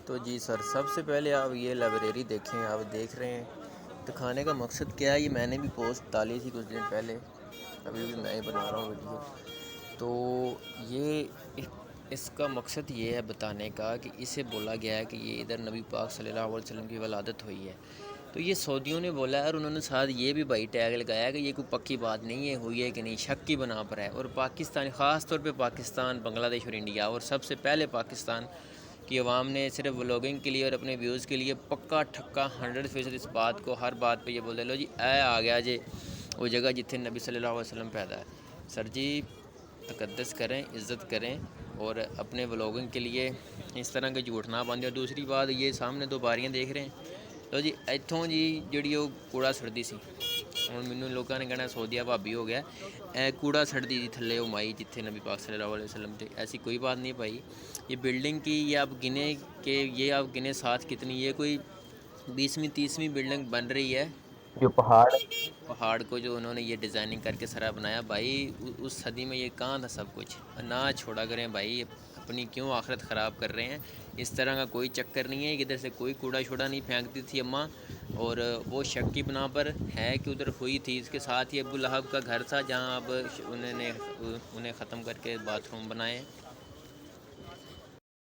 تو جی سر، سب سے پہلے آپ یہ لائبریری دیکھیں، آپ دیکھ رہے ہیں دکھانے کا مقصد کیا ہے. یہ میں نے بھی پوسٹ ڈالی تھی کچھ دن پہلے، ابھی بھی میں ہی بنا رہا ہوں ویڈیو. تو یہ اس کا مقصد یہ ہے بتانے کا کہ اسے بولا گیا ہے کہ یہ ادھر نبی پاک صلی اللہ علیہ وسلم کی ولادت ہوئی ہے. تو یہ سعودیوں نے بولا ہے، اور انہوں نے ساتھ یہ بھی بھائی ٹیگ لگایا کہ یہ کوئی پکی بات نہیں ہے، ہوئی ہے کہ نہیں، شک کی بنا پر ہے. اور پاکستان، خاص طور پہ پاکستان، بنگلہ دیش اور انڈیا، اور سب سے پہلے پاکستان کی عوام نے صرف ولاگنگ کے لیے اور اپنے ویوز کے لیے پکا ٹھکا 100% اس بات کو، ہر بات پہ یہ بولے لو جی اے آ گیا جی وہ جگہ جتنے نبی صلی اللہ علیہ وسلم پیدا ہے. سر جی تقدس کریں، عزت کریں، اور اپنے ولاگنگ کے لیے اس طرح کے جھوٹ نہ باندھیں. اور دوسری بات، یہ سامنے 2 باریاں دیکھ رہے ہیں، تو جی اتوں جی جڑی وہ کوڑا سڑتی سی، ہوں مینوں لوگوں نے کہنا سعودیہ بھابی ہو گیا، اے کوڑا سڑتی جی تھلے وہ مائی جتنے نبی پاک صلی اللہ علیہ وسلم تھے. ایسی کوئی بات نہیں بھائی. یہ بلڈنگ کی یہ آپ گنے کہ یہ آپ گنے ساتھ کتنی، یہ کوئی 20ویں 30ویں بلڈنگ بن رہی ہے. جو پہاڑ کو جو انہوں نے یہ ڈیزائننگ کر کے سرا بنایا بھائی، اس صدی میں یہ کہاں تھا سب کچھ. نہ چھوڑا کریں بھائی، اپنی کیوں آخرت خراب کر رہے ہیں. اس طرح کا کوئی چکر نہیں ہے. ادھر سے کوئی کوڑا شوڑا نہیں پھینکتی تھی اماں، اور وہ شک کی بنا پر ہے کہ ادھر ہوئی تھی. اس کے ساتھ ہی ابو لہب کا گھر تھا جہاں اب انہیں ختم کر کے باتھ روم بنائے.